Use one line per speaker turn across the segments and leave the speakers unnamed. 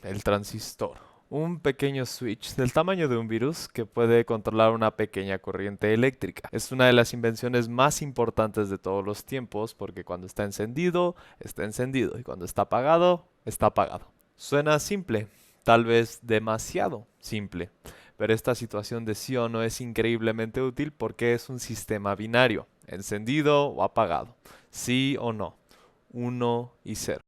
el transistor. Un pequeño switch del tamaño de un virus que puede controlar una pequeña corriente eléctrica. Es una de las invenciones más importantes de todos los tiempos porque cuando está encendido y cuando está apagado. Suena simple, tal vez demasiado simple, pero esta situación de sí o no es increíblemente útil porque es un sistema binario, encendido o apagado, sí o no, uno y cero.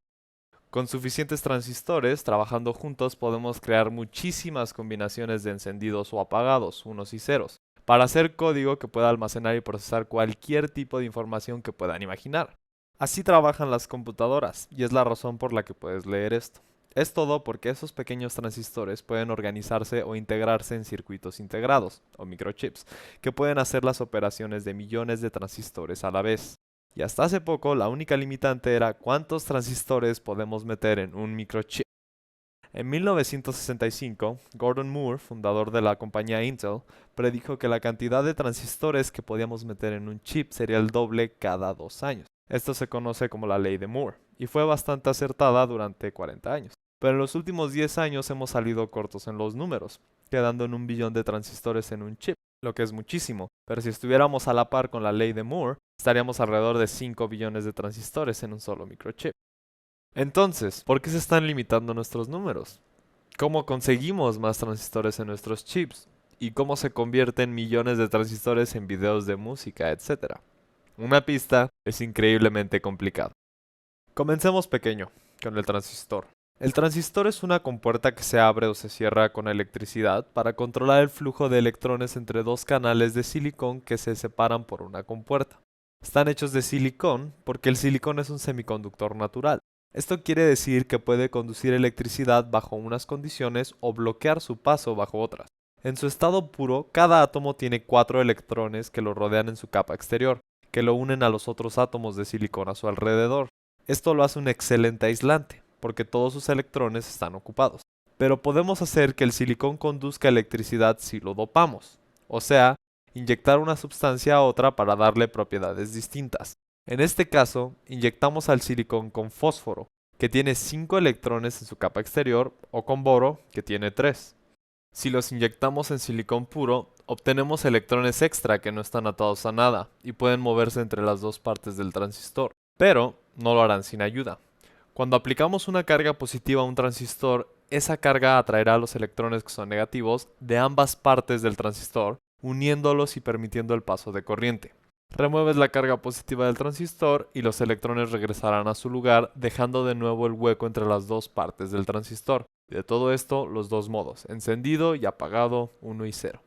Con suficientes transistores, trabajando juntos, podemos crear muchísimas combinaciones de encendidos o apagados, unos y ceros, para hacer código que pueda almacenar y procesar cualquier tipo de información que puedan imaginar. Así trabajan las computadoras, y es la razón por la que puedes leer esto. Es todo porque esos pequeños transistores pueden organizarse o integrarse en circuitos integrados, o microchips, que pueden hacer las operaciones de millones de transistores a la vez. Y hasta hace poco la única limitante era cuántos transistores podemos meter en un microchip. En 1965, Gordon Moore, fundador de la compañía Intel, predijo que la cantidad de transistores que podíamos meter en un chip sería el doble cada 2 años. Esto se conoce como la ley de Moore, y fue bastante acertada durante 40 años. Pero en los últimos 10 años hemos salido cortos en los números, quedando en 1 billón de transistores en un chip, lo que es muchísimo. Pero si estuviéramos a la par con la ley de Moore, estaríamos alrededor de 5 billones de transistores en un solo microchip. Entonces, ¿por qué se están limitando nuestros números? ¿Cómo conseguimos más transistores en nuestros chips? ¿Y cómo se convierten millones de transistores en videos de música, etcétera? Una pista es increíblemente complicado. Comencemos pequeño, con el transistor. El transistor es una compuerta que se abre o se cierra con electricidad para controlar el flujo de electrones entre dos canales de silicón que se separan por una compuerta. Están hechos de silicón porque el silicón es un semiconductor natural. Esto quiere decir que puede conducir electricidad bajo unas condiciones o bloquear su paso bajo otras. En su estado puro, cada átomo tiene 4 electrones que lo rodean en su capa exterior, que lo unen a los otros átomos de silicón a su alrededor. Esto lo hace un excelente aislante, porque todos sus electrones están ocupados. Pero podemos hacer que el silicón conduzca electricidad si lo dopamos, o sea, inyectar una sustancia a otra para darle propiedades distintas. En este caso, inyectamos al silicón con fósforo, que tiene 5 electrones en su capa exterior, o con boro, que tiene 3. Si los inyectamos en silicón puro, obtenemos electrones extra que no están atados a nada y pueden moverse entre las dos partes del transistor, pero no lo harán sin ayuda. Cuando aplicamos una carga positiva a un transistor, esa carga atraerá los electrones que son negativos de ambas partes del transistor, uniéndolos y permitiendo el paso de corriente. Remueves la carga positiva del transistor y los electrones regresarán a su lugar, dejando de nuevo el hueco entre las dos partes del transistor. Y de todo esto, los dos modos, encendido y apagado, 1 y 0.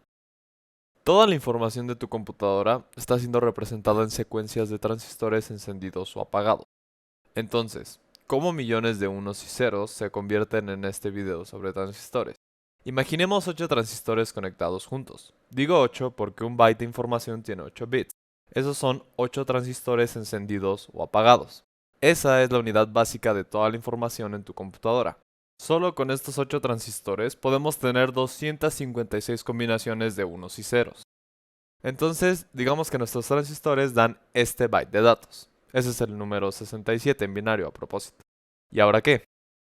Toda la información de tu computadora está siendo representada en secuencias de transistores encendidos o apagados. Entonces, ¿cómo millones de unos y ceros se convierten en este video sobre transistores? Imaginemos 8 transistores conectados juntos. Digo 8 porque un byte de información tiene 8 bits. Esos son 8 transistores encendidos o apagados. Esa es la unidad básica de toda la información en tu computadora. Solo con estos 8 transistores podemos tener 256 combinaciones de unos y ceros. Entonces, digamos que nuestros transistores dan este byte de datos. Ese es el número 67 en binario a propósito. ¿Y ahora qué?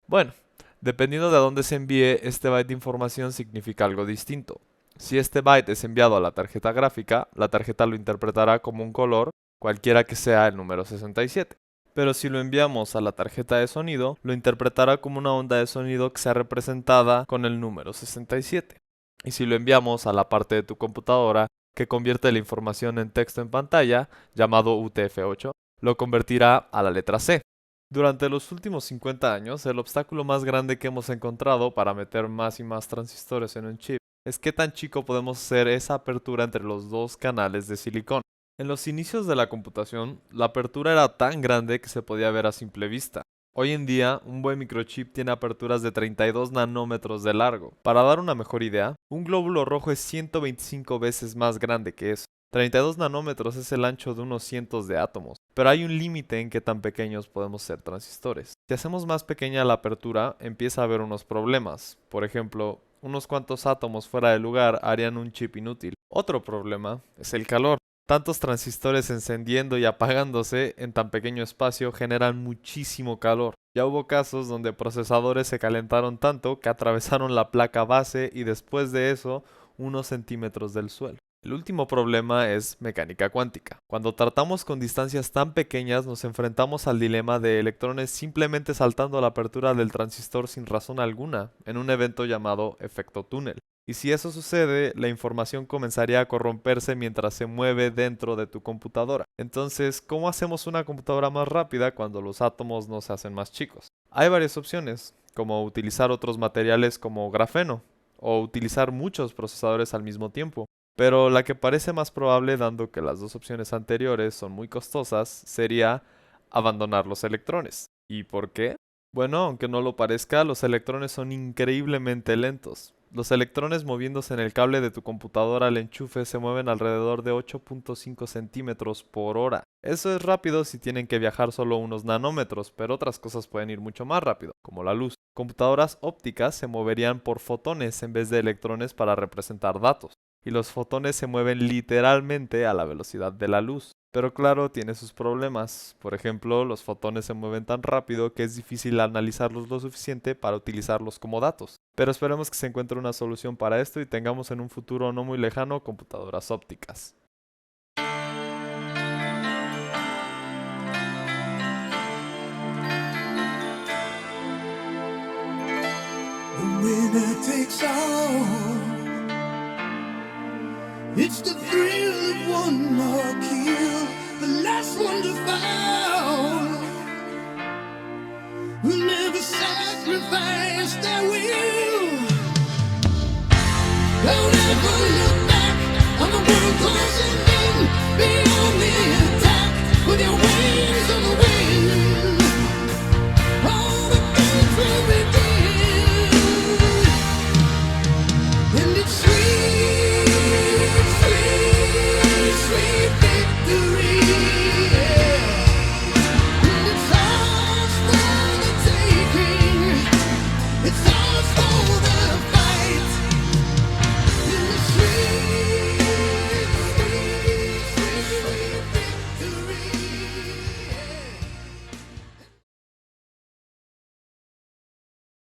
Bueno, dependiendo de a dónde se envíe, este byte de información significa algo distinto. Si este byte es enviado a la tarjeta gráfica, la tarjeta lo interpretará como un color, cualquiera que sea el número 67. Pero si lo enviamos a la tarjeta de sonido, lo interpretará como una onda de sonido que sea representada con el número 67. Y si lo enviamos a la parte de tu computadora que convierte la información en texto en pantalla, llamado UTF-8, lo convertirá a la letra C. Durante los últimos 50 años, el obstáculo más grande que hemos encontrado para meter más y más transistores en un chip es qué tan chico podemos hacer esa apertura entre los dos canales de silicón. En los inicios de la computación, la apertura era tan grande que se podía ver a simple vista. Hoy en día, un buen microchip tiene aperturas de 32 nanómetros de largo. Para dar una mejor idea, un glóbulo rojo es 125 veces más grande que eso. 32 nanómetros es el ancho de unos cientos de átomos, pero hay un límite en qué tan pequeños podemos ser transistores. Si hacemos más pequeña la apertura, empieza a haber unos problemas. Por ejemplo, unos cuantos átomos fuera de lugar harían un chip inútil. Otro problema es el calor. Tantos transistores encendiendo y apagándose en tan pequeño espacio generan muchísimo calor. Ya hubo casos donde procesadores se calentaron tanto que atravesaron la placa base y después de eso unos centímetros del suelo. El último problema es mecánica cuántica. Cuando tratamos con distancias tan pequeñas nos enfrentamos al dilema de electrones simplemente saltando la apertura del transistor sin razón alguna, en un evento llamado efecto túnel. Y si eso sucede, la información comenzaría a corromperse mientras se mueve dentro de tu computadora. Entonces, ¿cómo hacemos una computadora más rápida cuando los átomos no se hacen más chicos? Hay varias opciones, como utilizar otros materiales como grafeno, o utilizar muchos procesadores al mismo tiempo. Pero la que parece más probable, dado que las dos opciones anteriores son muy costosas, sería abandonar los electrones. ¿Y por qué? Bueno, aunque no lo parezca, los electrones son increíblemente lentos. Los electrones moviéndose en el cable de tu computadora al enchufe se mueven alrededor de 8.5 centímetros por hora. Eso es rápido si tienen que viajar solo unos nanómetros, pero otras cosas pueden ir mucho más rápido, como la luz. Computadoras ópticas se moverían por fotones en vez de electrones para representar datos. Y los fotones se mueven literalmente a la velocidad de la luz. Pero claro, tiene sus problemas. Por ejemplo, los fotones se mueven tan rápido que es difícil analizarlos lo suficiente para utilizarlos como datos. Pero esperemos que se encuentre una solución para esto y tengamos en un futuro no muy lejano computadoras ópticas.
The winner takes all. It's the thrill of one more kill, the last one to fall. Who never sacrifice their will. Don't ever look back on the world closing in. Be on the attack with your way.